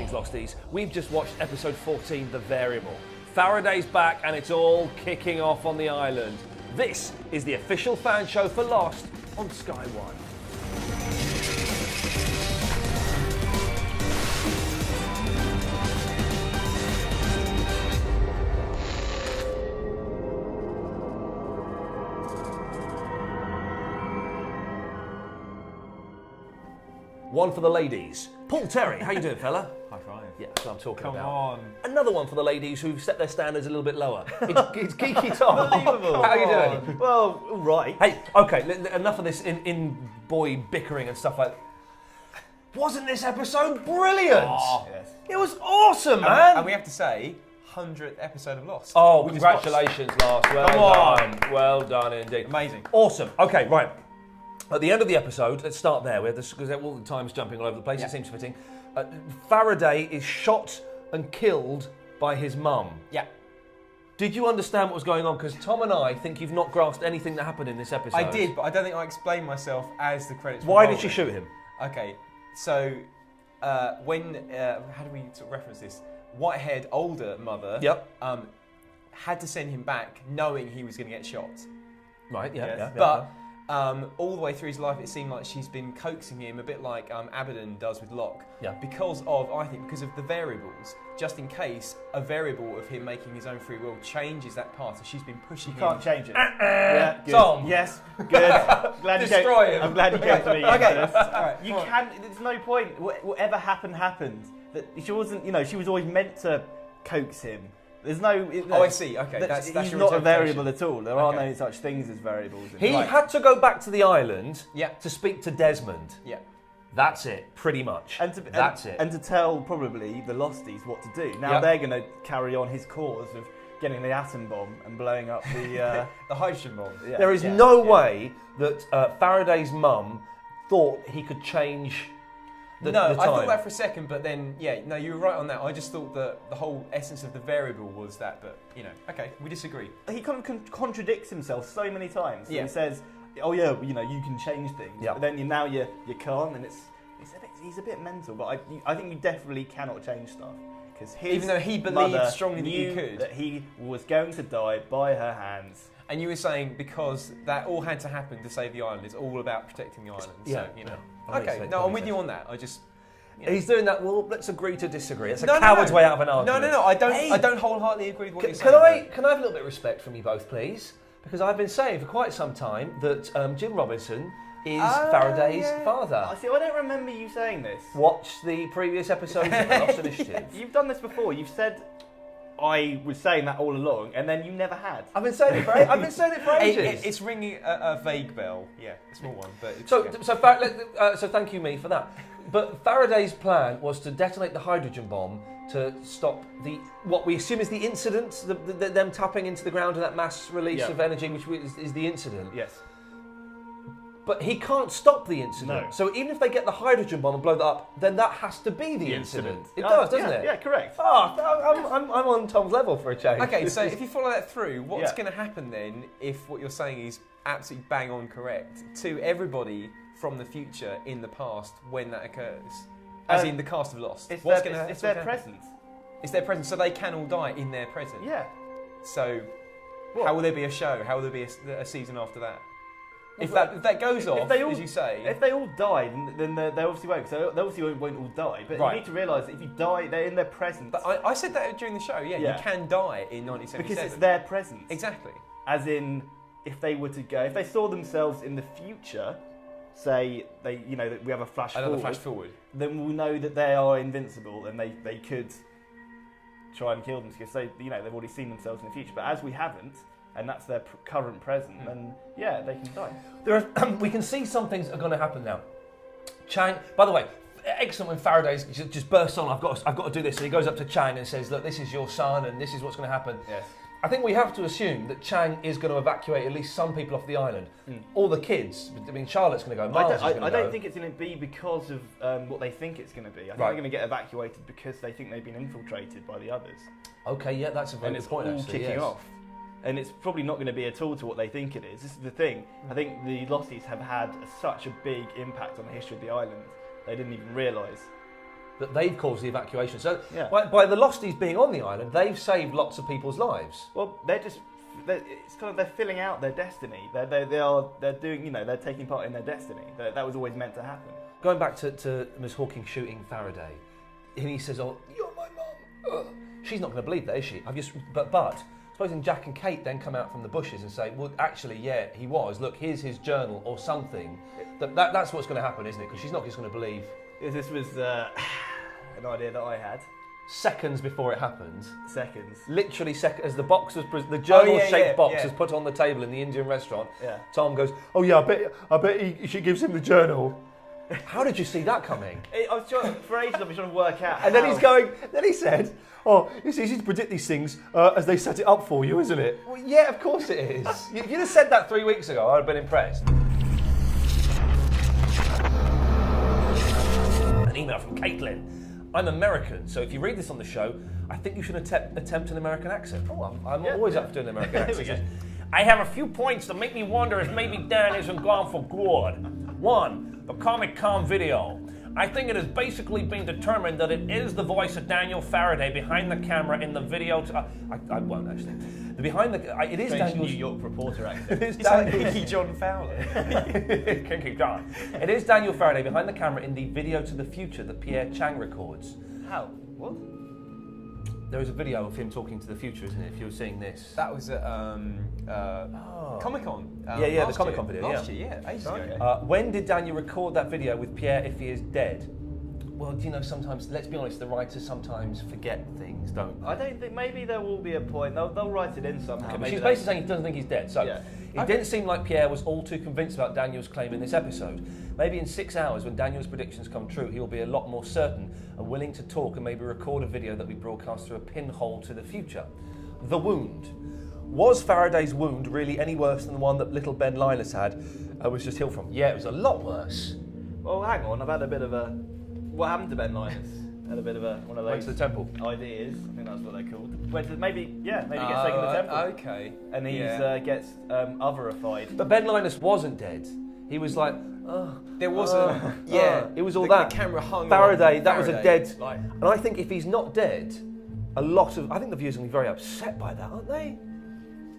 Greetings, Losties. We've just watched episode 14, The Variable. Faraday's back and it's all kicking off on the island. This is the official fan show for Lost on Sky One. One for the ladies. Paul Terry, how you doing, fella? High five. Yeah, that's what I'm talking about. Come on. Another one for the ladies who've set their standards a little bit lower. It's Geeky Tom. Unbelievable. How are you doing? Well, all right. Hey, okay, enough of this in boy bickering and stuff like that. Wasn't this episode brilliant? Oh, yes. It was awesome, man. And we have to say, 100th episode of Lost. Oh, We just congratulations, Lars. Well Come on. done. Well done indeed. Amazing. Awesome. Okay, right. At the end of the episode, let's start there. We have this because all the time's jumping all over the place. Yeah. It seems fitting. Faraday is shot and killed by his mum. Yeah. Did you understand what was going on? Because Tom and I think you've not grasped anything that happened in this episode. I did, but I don't think I explained myself as the credits were Why did rolling. she shoot him? Okay, so how do we sort of reference this? White-haired older mother Yep. had to send him back knowing he was going to get shot. Right, yeah, Yes. yeah. But all the way through his life, it seemed like she's been coaxing him a bit like Abaddon does with Locke. Yeah. Because of the variables, just in case a variable of him making his own free will changes that path, so she's been pushing him. Can't change it. Yeah, good. Tom. Yes, good. Glad Destroy you him. I'm glad you came to me. Okay. This. All right. You All right. can. There's no point. Whatever happened. That she wasn't. She was always meant to coax him. There's no. Oh, I see. Okay, that's he's your not a interpretation. variable at all. There are Okay. no such things as variables. He Right. had to go back to the island Yeah. to speak to Desmond. Yeah. That's it, pretty much. That's it. And to tell probably the Losties what to do. Now Yep. they're going to carry on his cause of getting the atom bomb and blowing up the. The hydrogen bomb. Yeah, There is yeah, no yeah. way that Faraday's mum thought he could change the No, time. I thought that for a second, but then, no, you were right on that. I just thought that the whole essence of the variable was that, but, okay, we disagree. He kind of contradicts himself so many times. Yeah. He says, "Oh yeah, you can change things." Yeah. But then now you can't, and he's a bit mental. But I think you definitely cannot change stuff because Even though he believed strongly that you could. that he was going to die by her hands. And you were saying because that all had to happen to save the island, it's all about protecting the island. Yeah, So, yeah. That Okay, makes sense, no, that I'm makes with you on that. I just... He's doing that. Well, let's agree to disagree. It's a No, coward's no. way out of an argument. No, I don't. Hey. I don't wholeheartedly agree with what you're Can saying. I have a little bit of respect from you both, please? Because I've been saying for quite some time that Jim Robinson is Faraday's father. I don't remember you saying this. Watch the previous episodes of the Lost Initiative. You've done this before. You've said I was saying that all along, and then you never had. I've been saying it for ages. It's ringing a vague bell. Yeah, a small one, but it's, So thank you, me, for that. But Faraday's plan was to detonate the hydrogen bomb to stop what we assume is the incident, them tapping into the ground and that mass release Yeah. of energy, which is the incident. Yes. But he can't stop the incident. No. So even if they get the hydrogen bomb and blow that up, then that has to be the incident. It does, doesn't it? Yeah, correct. Oh, I'm on Tom's level for a change. Okay, so if you follow that through, what's Yeah. going to happen then if what you're saying is absolutely bang on correct to everybody from the future in the past when that occurs? As in the cast of Lost. It's What's their, gonna- it's what's their gonna happen? presence. It's their present, so they can all die in their present. Yeah. So What? how will there be a show? How will there be a season after that? If Well, that goes if off, they all- as you say... If they all died, then they obviously won't. So they obviously won't all die. But Right. you need to realise that if you die, they're in their presence. But I said that during the show, yeah, Yeah. you can die in 1977. because it's their presence. Exactly. As in, if they were to go, if they saw themselves in the future, say that we have a flash Another forward, flash forward. then we'll know that they are invincible and they could try and kill them because they've already seen themselves in the future. But as we haven't, and that's their current present, then yeah, they can die. We can see some things are going to happen now. Chang, by the way, excellent when Faraday's just bursts on. I've got to do this, and he goes up to Chang and says, "Look, this is your son, and this is what's going to happen." Yes. I think we have to assume that Chang is going to evacuate at least some people off the island. All the kids. I mean, Charlotte's going to go. Miles is going to go. I don't think it's going to be because of what they think it's going to be. I think they're going to get evacuated because they think they've been infiltrated by the others. Okay, yeah, that's a very And good it's point. all Actually, kicking yes. off. And it's probably not going to be at all to what they think it is. This is the thing. I think the Losties have had such a big impact on the history of the island. They didn't even realise. that they've caused the evacuation. So Yeah. by the Losties being on the island, they've saved lots of people's lives. Well, it's kind of they're filling out their destiny. They're doing, they're taking part in their destiny. That was always meant to happen. Going back to Miss Hawking shooting Faraday, and he says, "Oh, you're my mum." Ugh. She's not going to believe that, is she? But supposing Jack and Kate then come out from the bushes and say, "Well, actually, yeah, he was. Look, here's his journal or something." That's what's going to happen, isn't it? Because she's not just going to believe. This was an idea that I had. Seconds before it happened. Seconds. Literally seconds. As the box was, the journal-shaped box yeah. was put on the table in the Indian restaurant. Yeah. Tom goes, "Oh yeah, I bet she gives him the journal." How did you see that coming? I was trying, for ages, I've been trying to work out. And then he's going. Then he said, "Oh, it's easy to predict these things as they set it up for you, isn't it?" Well, yeah, of course it is. If you'd have said that 3 weeks ago, I'd have been impressed. An email from Caitlin. "I'm American, so if you read this on the show, I think you should attempt an American accent." Oh, I'm always up for doing an American accent. There we go. "I have a few points that make me wonder if maybe Dan isn't gone for good. 1. The Comic-Con video. I think it has basically been determined that it is the voice of Daniel Faraday behind the camera in the video. I won't actually. It is Strange Daniel's New York reporter accent. It is It's like Daniel. Kinky John Fowler. Kinky John. It is Daniel Faraday behind the camera in the video to the future that Pierre Chang records. How? What? There is a video of him talking to the future, isn't it? If you were seeing this. That was at Comic-Con. Yeah, the last Comic-Con year. video, Last year, ages ago. Okay. When did Daniel record that video with Pierre if he is dead? Well, do you know, sometimes, let's be honest, the writers sometimes forget things, don't they? I don't think. Maybe there will be a point. They'll write it in somehow. Okay, but Maybe she's they'll- basically saying he doesn't think he's dead. So Yeah. it didn't seem like Pierre was all too convinced about Daniel's claim in this episode. Maybe in 6 hours, when Daniel's predictions come true, he'll be a lot more certain and willing to talk and maybe record a video that we broadcast through a pinhole to the future. The wound. Was Faraday's wound really any worse than the one that little Ben Linus had and was just healed from? Yeah, it was a lot worse. Well, hang on. I've had a bit of a. What happened to Ben Linus? Had a bit of one of Went those to the temple. ideas. I think that's what they're called. Went to maybe gets taken to the temple. Okay. And he gets otherified. But Ben Linus wasn't dead. He was like, oh. There wasn't. It was all the, that. The camera hung Faraday, on that was a dead. Like, And I think if he's not dead, I think the viewers are going to be very upset by that, aren't they?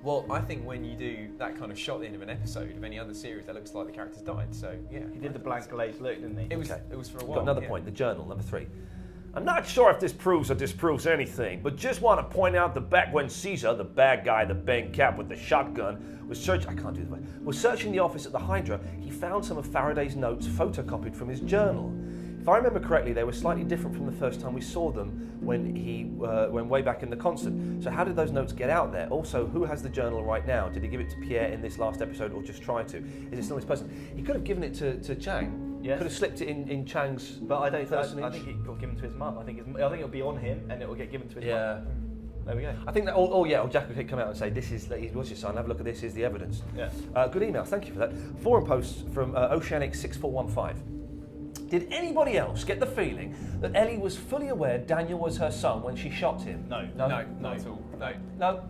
well, I think when you do that kind of shot at the end of an episode of any other series, that looks like the character's died. So yeah, He did the blank glazed look, didn't he? It was. Okay. It was for a while. Got another yeah. point, the journal, number 3. I'm not sure if this proves or disproves anything, but just want to point out that back when Caesar, the bad guy, the bang cap with the shotgun, was searching the office at the Hydra, he found some of Faraday's notes photocopied from his journal. If I remember correctly, they were slightly different from the first time we saw them when way back in the concert. So how did those notes get out there? Also, who has the journal right now? Did he give it to Pierre in this last episode or just try to? Is it still his person? He could have given it to Chang. Yes. Could have slipped it in Chang's But I don't. personage. I think it got given to his mum. I think it'll be on him, and it will get given to his Yeah. mum. There we go. I think that, Jack will come out and say, what's your son? Have a look at this, here's the evidence. Yeah. Good email, thank you for that. Forum posts from Oceanic6415. Did anybody else get the feeling that Ellie was fully aware Daniel was her son when she shot him? No. No, not at all. No.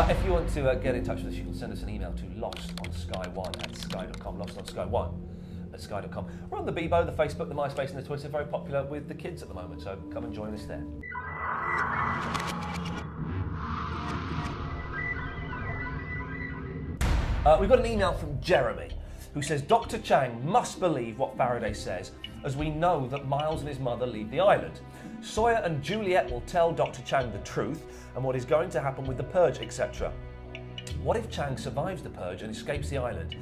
If you want to get in touch with us, you can send us an email to lostonsky1@sky.com. lostonsky1@sky.com. We're on the Bebo, the Facebook, the MySpace, and the Twitter. Very popular with the kids at the moment, so come and join us there. We've got an email from Jeremy, who says Dr. Chang must believe what Faraday says, as we know that Miles and his mother leave the island. Sawyer and Juliet will tell Dr. Chang the truth and what is going to happen with the purge, etc. What if Chang survives the purge and escapes the island?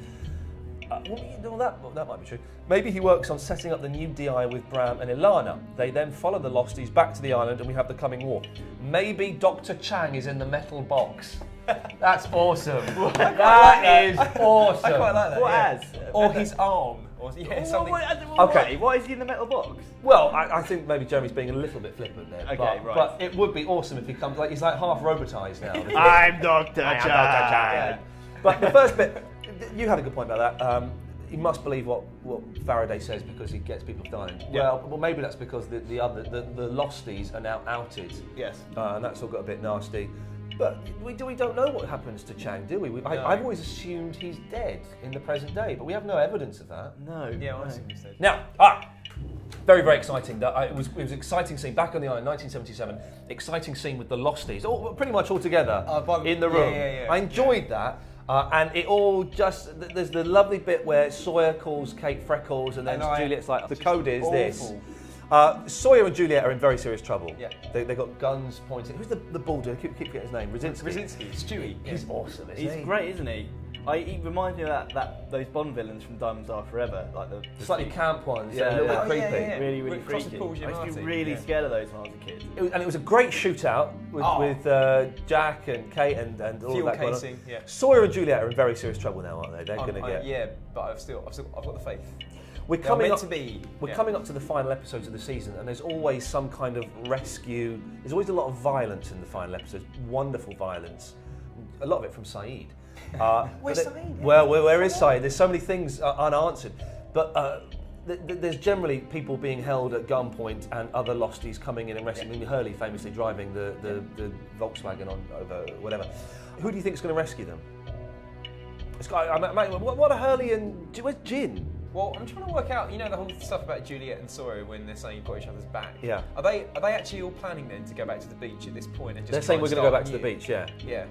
That might be true. Maybe he works on setting up the new DI with Bram and Ilana. They then follow the Losties back to the island and we have the coming war. Maybe Dr. Chang is in the metal box. That's awesome. That is awesome. I quite like that. What yeah. as? Or his arm. Or something. Okay. Why is he in the metal box? Well, I think maybe Jeremy's being a little bit flippant there. Okay, but, right. But it would be awesome if he comes, he's like half robotised now. I'm Dr. I am Chang. Dr. Chang. But the first bit, you had a good point about that. He must believe what Faraday says because he gets people dying. Yeah. Well, maybe that's because the Losties are now outed. Yes. And that's all got a bit nasty. But we don't know what happens to Chang, do we? No. I've always assumed he's dead in the present day, but we have no evidence of that. No. Yeah, no. I assume he's dead. Now, very, very exciting. It was an exciting scene back on the island, 1977. Exciting scene with the Losties, pretty much all together in the room. Yeah. I enjoyed that. And it all just, there's the lovely bit where Sawyer calls Kate Freckles and then Juliet's like, the code is awful. this. Sawyer and Juliet are in very serious trouble. Yeah. They got guns pointing. Who's the bald dude? I keep forgetting his name. Brzezinski, Stewie. He's awesome, isn't he? He's great, isn't he? He reminds me of those Bond villains from Diamonds Are Forever, like the Slightly camp ones, Yeah, a little yeah. bit creepy. Yeah. really, really Across the freaky. Paul I used to Giamatti, be really yeah. scared of those when I was a kid. And it was a great shootout with Jack and Kate and all Fuel of that. casing, yeah. Sawyer and Juliet are in very serious trouble now, aren't they? They're going to get. Yeah, but I've got the faith. We're They're coming meant up to be. We're yeah. coming up to the final episodes of the season, and there's always some kind of rescue. There's always a lot of violence in the final episodes. Wonderful violence. A lot of it from Saeed. Where's Saeed? Well, where is Saeed? There's so many things unanswered. But there's generally people being held at gunpoint and other Losties coming in and rescuing. I mean, Hurley famously driving the Volkswagen on over whatever. Who do you think is going to rescue them? What are Hurley and where's Jin? Well, I'm trying to work out, the whole stuff about Juliet and Sawyer when they're saying you've got each other's back. Yeah. Are they actually all planning then to go back to the beach at this point and just? They're saying we're going to go back to the beach, yeah. Yeah.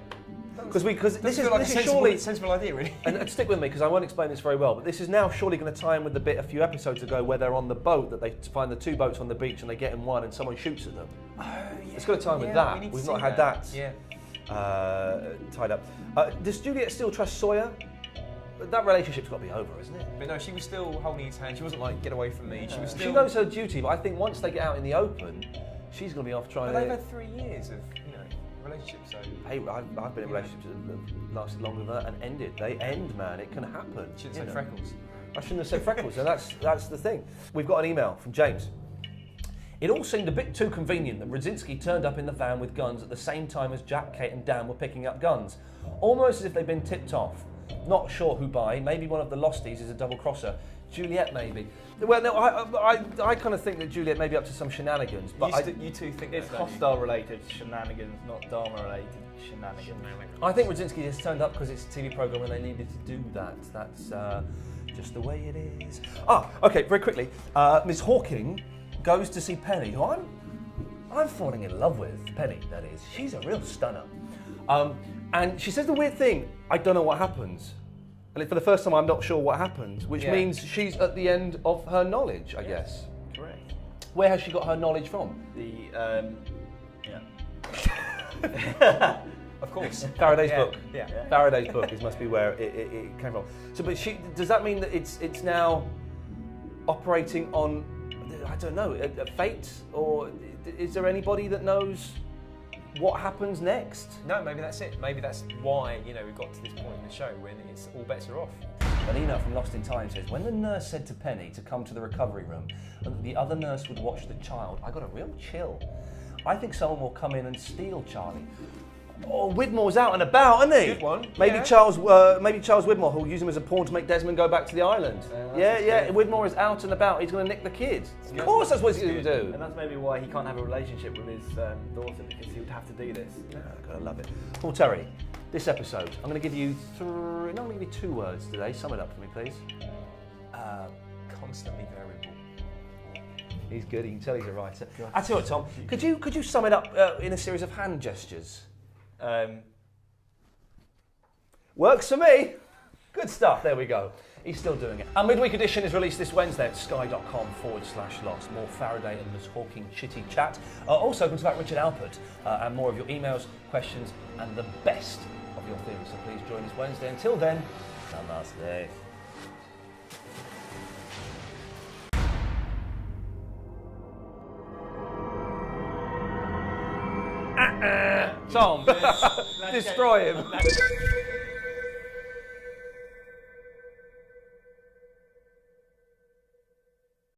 Because this Feel like is a surely sensible idea, really. and stick with me because I won't explain this very well. But this is now surely going to tie in with the bit a few episodes ago where they're on the boat that they find the two boats on the beach and they get in one and someone shoots at them. Oh, yeah. It's going to tie in with that. We've not had that tied up. Does Juliet still trust Sawyer? That relationship's got to be over, isn't it? But no, she was still holding his hand. She wasn't like, get away from me. She was still. She knows her duty, but I think once they get out in the open, she's going to be off trying But to. they've had 3 years of relationship, so. Hey, I've been in relationships that have lasted longer than that and ended. They end, man. It can happen. Shouldn't say freckles. I shouldn't have said freckles, and that's the thing. We've got an email from James. It all seemed a bit too convenient that Brzezinski turned up in the van with guns at the same time as Jack, Kate and Dan were picking up guns. Almost as if they'd been tipped off. Not sure who by. Maybe one of the Losties is a double-crosser. Juliet, maybe. Well, no, I kind of think that Juliet may be up to some shenanigans. But you two think It's that, don't you? hostile-related shenanigans, not Dharma-related shenanigans. I think Brzezinski just turned up because it's a TV programme and they needed to do that. That's just the way it is. Okay, very quickly. Miss Hawking goes to see Penny, who I'm falling in love with. Penny, that is. She's a real stunner. And she says the weird thing, I don't know what happens. And for the first time, I'm not sure what happens, which means she's at the end of her knowledge, I guess. Correct. Where has she got her knowledge from? Of course. Faraday's book. Yeah. Faraday's book must be where it came from. So, but does that mean that it's now operating on, I don't know, a fate? Or is there anybody that knows what happens next? No, maybe that's it. Maybe that's why, we got to this point in the show when it's all bets are off. An email from Lost in Time says, when the nurse said to Penny to come to the recovery room and that the other nurse would watch the child, I got a real chill. I think someone will come in and steal Charlie. Oh, Widmore's out and about, isn't he? Good one. Maybe Yeah. Charles Widmore, who'll use him as a pawn to make Desmond go back to the island. Yeah. Widmore is out and about. He's going to nick the kids. Of course, that's what he's going to do. And that's maybe why he can't have a relationship with his daughter, because he would have to do this. I love it. Paul Terry, this episode, I'm going to give you I'm going to give you 2 words today. Sum it up for me, please. Constantly variable. He's good. You can tell he's a writer. I tell you what, Tom. Could you sum it up in a series of hand gestures? Works for me. Good stuff. There we go. He's still doing it. Our midweek edition is released this Wednesday at sky.com/lost. More Faraday and Miss Hawking chitty chat. Also, talks about Richard Alpert and more of your emails, questions, and the best of your theories. So please join us Wednesday. Until then, namaste. Tom, destroy him.